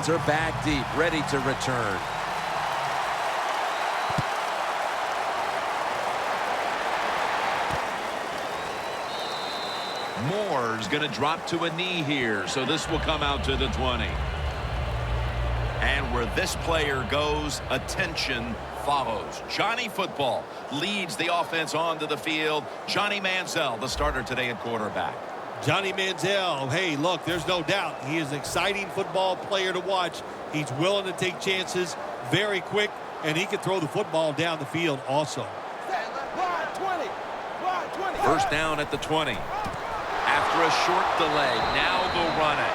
Browns are back deep, ready to return. Moore's going to drop to a knee here, so this will come out to the 20. And where this player goes, attention follows. Johnny Football leads the offense onto the field. Johnny Manziel, the starter today at quarterback. Johnny Manziel, hey, look, there's no doubt. He is an exciting football player to watch. He's willing to take chances, very quick, and he can throw the football down the field also. First down at the 20. After a short delay, now they'll run it.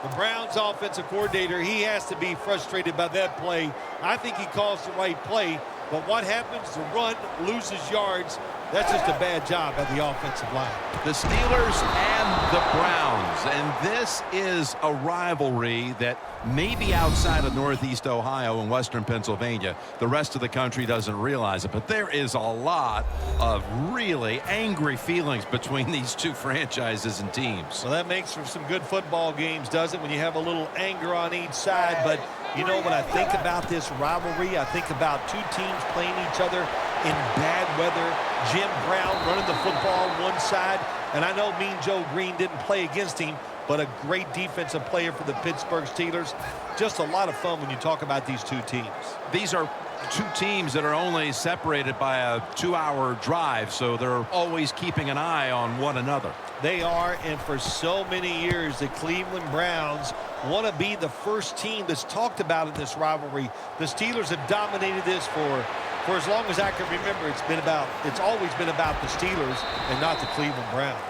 The Browns offensive coordinator, he has to be frustrated by that play. I think he calls the right play, but what happens? The run loses yards. That's just a bad job at the offensive line. The Steelers and the Browns, and this is a rivalry that may be outside of Northeast Ohio and Western Pennsylvania. The rest of the country doesn't realize it, but there is a lot of really angry feelings between these two franchises and teams. Well, that makes for some good football games, doesn't it, when you have a little anger on each side? But, you know, when I think about this rivalry, I think about two teams playing each other in bad weather. Jim Brown running the football on one side, and I know Mean Joe Green didn't play against him, but a great defensive player for the Pittsburgh Steelers. Just a lot of fun when you talk about these two teams. These are two teams that are only separated by a 2-hour drive, so they're always keeping an eye on one another. They are, and for so many years, the Cleveland Browns want to be the first team that's talked about in this rivalry. The Steelers have dominated this for as long as I can remember. It's always been about the Steelers and not the Cleveland Browns.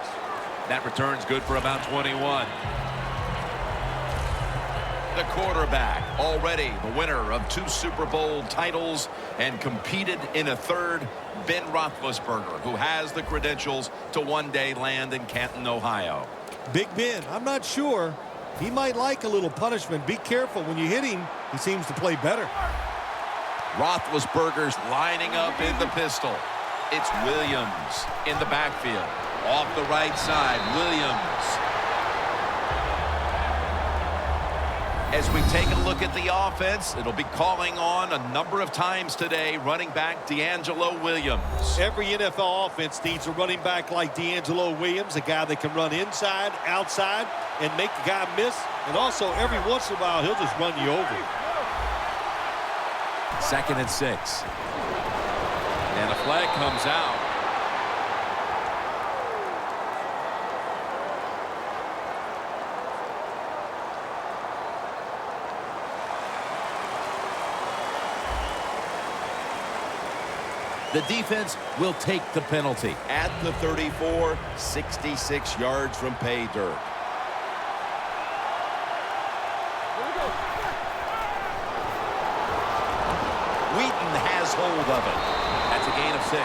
That return's good for about 21. The quarterback, already the winner of 2 Super Bowl titles and competed in a third, Ben Roethlisberger, who has the credentials to one day land in Canton, Ohio. Big Ben, I'm not sure. He might like a little punishment. Be careful. When you hit him, he seems to play better. Roethlisberger's lining up in the pistol. It's Williams in the backfield. Off the right side, Williams. As we take a look at the offense, it'll be calling on a number of times today, running back DeAngelo Williams. Every NFL offense needs a running back like DeAngelo Williams, a guy that can run inside, outside, and make the guy miss. And also, every once in a while, he'll just run you over. 2nd and 6. And a flag comes out. The defense will take the penalty. At the 34, 66 yards from pay dirt. Wheaton has hold of it. That's a gain of 6.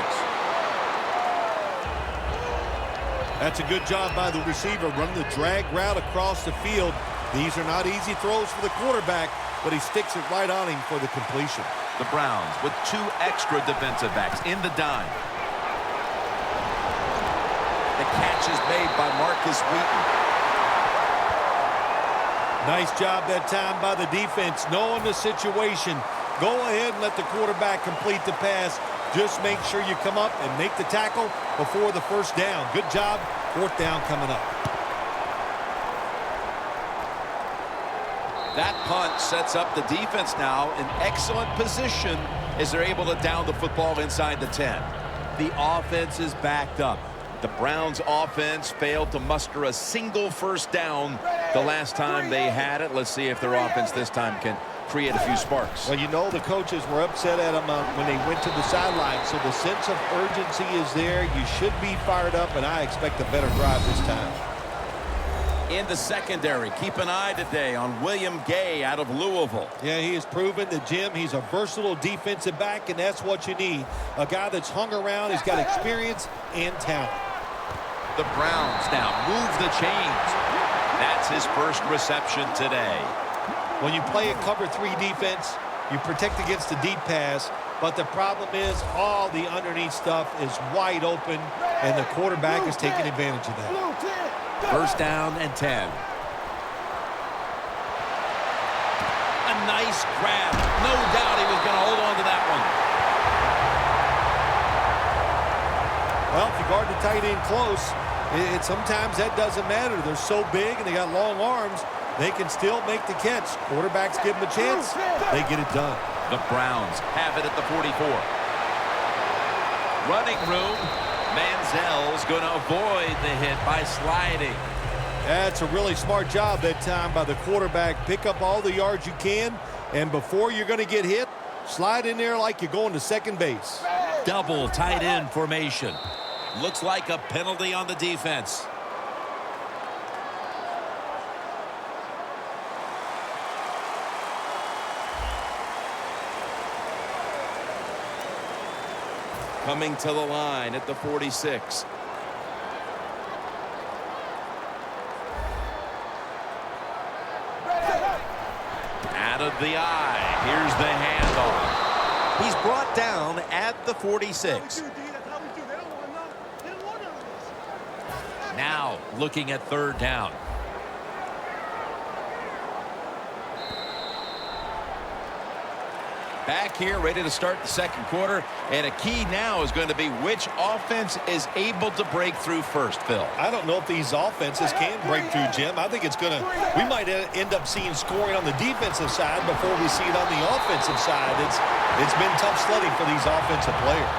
That's a good job by the receiver, running the drag route across the field. These are not easy throws for the quarterback, but he sticks it right on him for the completion. The Browns with 2 extra defensive backs in the dime. The catch is made by Marcus Wheaton. Nice job that time by the defense, knowing the situation. Go ahead and let the quarterback complete the pass. Just make sure you come up and make the tackle before the first down. Good job. 4th down coming up. That punt sets up the defense now in excellent position as they're able to down the football inside the 10. The offense is backed up. The Browns offense failed to muster a single first down the last time they had it. Let's see if their offense this time can create a few sparks. Well, you know the coaches were upset at them when they went to the sideline, so the sense of urgency is there. You should be fired up, and I expect a better drive this time. In the secondary, keep an eye today on William Gay out of Louisville. Yeah, he has proven that, Jim, he's a versatile defensive back, and that's what you need. A guy that's hung around, he's got experience and talent. The Browns now move the chains. That's his first reception today. When you play a cover 3 defense, you protect against the deep pass, but the problem is all the underneath stuff is wide open, and the quarterback is taking advantage of that. First down and 10. A nice grab. No doubt he was going to hold on to that one. Well, if you guard the tight end close, sometimes that doesn't matter. They're so big and they got long arms, they can still make the catch. Quarterbacks give them a chance, they get it done. The Browns have it at the 44. Running room. Manziel's going to avoid the hit by sliding. That's a really smart job that time by the quarterback. Pick up all the yards you can, and before you're going to get hit, slide in there like you're going to second base. Double tight end formation. Looks like a penalty on the defense. Coming to the line at the 46. Out of the eye. Here's the handoff. He's brought down at the 46. Now looking at third down. Back here, ready to start the second quarter, and a key now is going to be which offense is able to break through first, Phil. I don't know if these offenses can break through, Jim. I think we might end up seeing scoring on the defensive side before we see it on the offensive side. It's been tough sledding for these offensive players.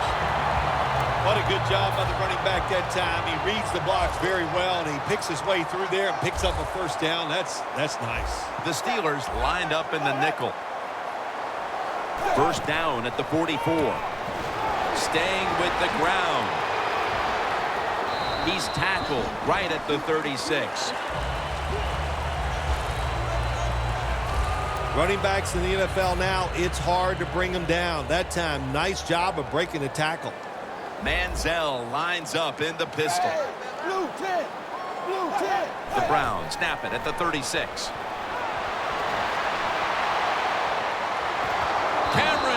What a good job by the running back that time. He reads the blocks very well, and he picks his way through there and picks up a first down. That's nice. The Steelers lined up in the nickel. First down at the 44. Staying with the ground. He's tackled right at the 36. Running backs in the NFL now, it's hard to bring them down. That time, nice job of breaking the tackle. Manziel lines up in the pistol. Blue 10. Blue 10. The Browns snap it at the 36.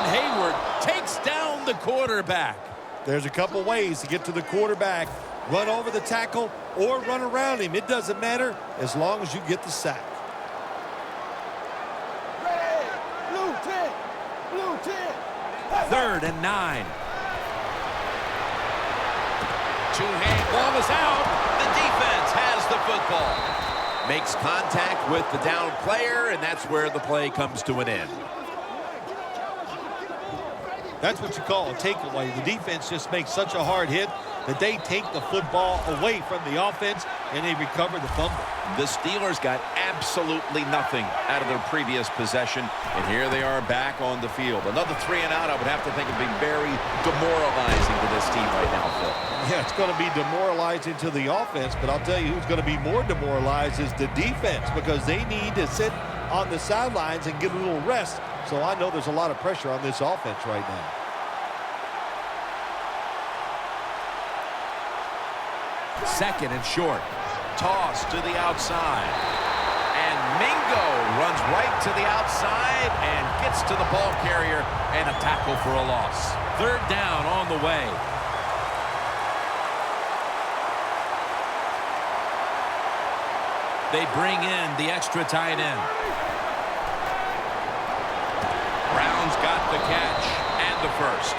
Hayward takes down the quarterback. There's a couple ways to get to the quarterback. Run over the tackle or run around him. It doesn't matter as long as you get the sack. Blue 10. Blue 10. Third and 9. Two-hand ball is out. The defense has the football. Makes contact with the down player, and that's where the play comes to an end. That's what you call a takeaway. The defense just makes such a hard hit that they take the football away from the offense and they recover the fumble. The Steelers got absolutely nothing out of their previous possession, and here they are back on the field. Another 3 and out, I would have to think, would be very demoralizing to this team right now, Phil. Yeah, it's going to be demoralizing to the offense, but I'll tell you who's going to be more demoralized is the defense, because they need to sit on the sidelines and get a little rest. So I know there's a lot of pressure on this offense right now. Second and short. Toss to the outside. And Mingo runs right to the outside and gets to the ball carrier, and a tackle for a loss. Third down on the way. They bring in the extra tight end. Brown's got the catch and the first.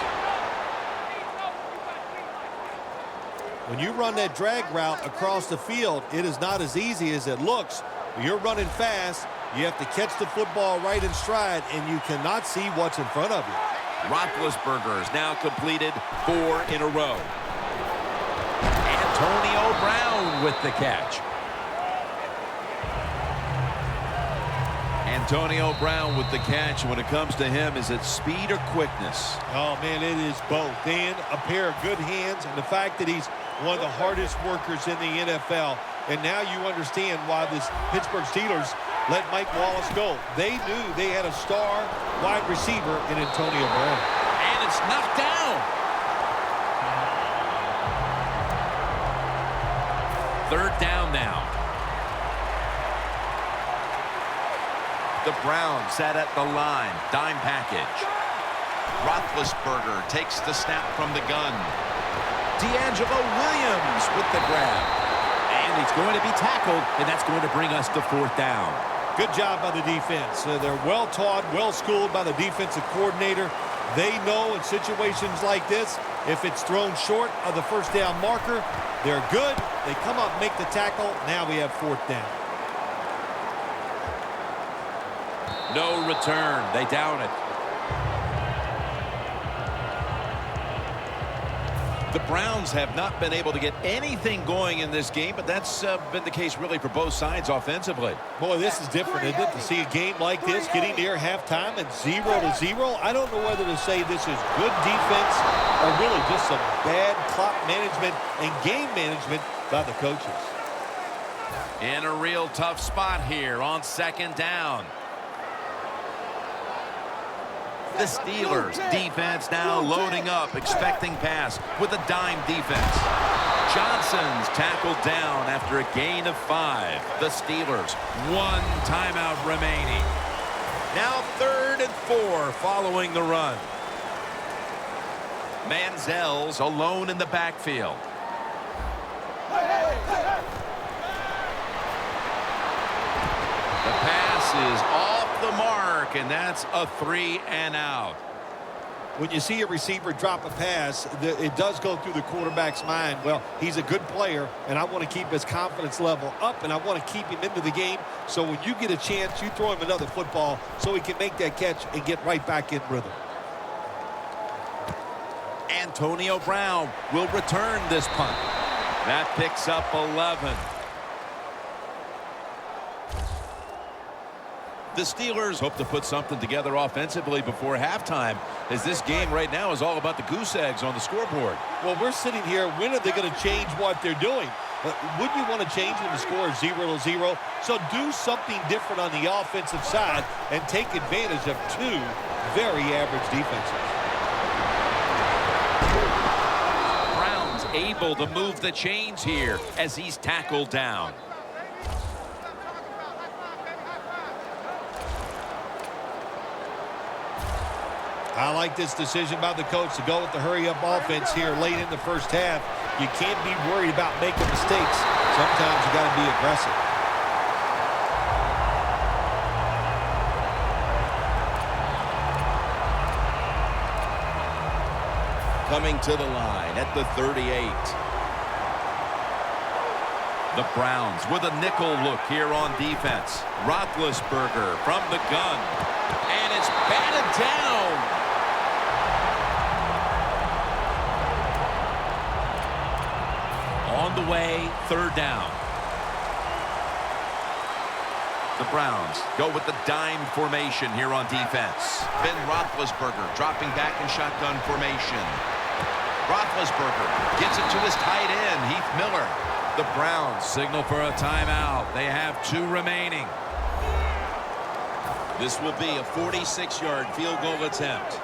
When you run that drag route across the field, it is not as easy as it looks. You're running fast. You have to catch the football right in stride, and you cannot see what's in front of you. Roethlisberger's now completed 4 in a row. Antonio Brown with the catch. Antonio Brown with the catch. When it comes to him, is it speed or quickness? Oh, man, it is both. And a pair of good hands, and the fact that he's one of the hardest workers in the NFL. And now you understand why this Pittsburgh Steelers let Mike Wallace go. They knew they had a star wide receiver in Antonio Brown. And it's knocked down. Third down now. The Browns sat at the line. Dime package. Roethlisberger takes the snap from the gun. D'Angelo Williams with the grab. And he's going to be tackled, and that's going to bring us to fourth down. Good job by the defense. They're well taught, well schooled by the defensive coordinator. They know in situations like this, if it's thrown short of the first down marker, they're good. They come up, make the tackle. Now we have fourth down. No return. They down it. The Browns have not been able to get anything going in this game, but that's been the case really for both sides offensively. Boy, this is different, isn't it? To see a game like this getting near halftime and 0-0. I don't know whether to say this is good defense or really just some bad clock management and game management by the coaches. In a real tough spot here on second down. The Steelers defense now loading up, expecting pass with a dime defense. Johnson's tackled down after a gain of 5. The Steelers, 1 timeout remaining. Now 3rd and 4 following the run. Manziel's alone in the backfield. The pass is off the mark, and that's a 3 and out. When you see a receiver drop a pass, it does go through the quarterback's mind. Well, he's a good player, and I want to keep his confidence level up, and I want to keep him into the game. So when you get a chance, you throw him another football so he can make that catch and get right back in rhythm. Antonio Brown will return this punt. That picks up 11. The Steelers hope to put something together offensively before halftime, as this game right now is all about the goose eggs on the scoreboard. Well, we're sitting here. When are they going to change what they're doing? Wouldn't you want to change when the score is 0-0? So do something different on the offensive side and take advantage of 2 very average defenses. Brown's able to move the chains here as he's tackled down. I like this decision by the coach to go with the hurry-up offense here late in the first half. You can't be worried about making mistakes. Sometimes you got to be aggressive. Coming to the line at the 38. The Browns with a nickel look here on defense. Roethlisberger from the gun. And it's batted down. On the way, 3rd down. The Browns go with the dime formation here on defense. Ben Roethlisberger dropping back in shotgun formation. Roethlisberger gets it to his tight end, Heath Miller. The Browns signal for a timeout. They have 2 remaining. This will be a 46-yard field goal attempt.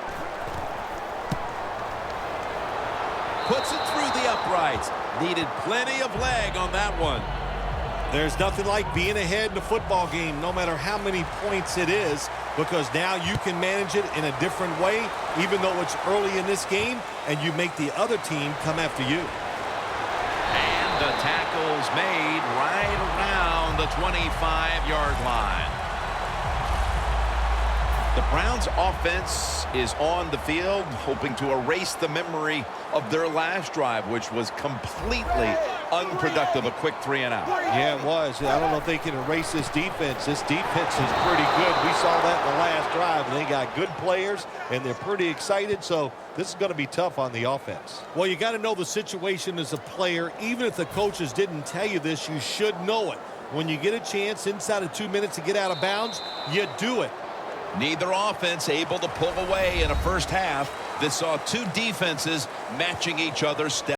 Puts it through the uprights. Needed plenty of leg on that one. There's nothing like being ahead in a football game, no matter how many points it is, because now you can manage it in a different way, even though it's early in this game, and you make the other team come after you. And the tackle's made right around the 25-yard line. The Browns offense is on the field, hoping to erase the memory of their last drive, which was completely unproductive, a quick 3 and out. Yeah, it was. I don't know if they can erase this defense. This defense is pretty good. We saw that in the last drive, and they got good players, and they're pretty excited, so this is going to be tough on the offense. Well, you got to know the situation as a player. Even if the coaches didn't tell you this, you should know it. When you get a chance inside of 2 minutes to get out of bounds, you do it. Neither offense able to pull away in a first half that saw 2 defenses matching each other's steps.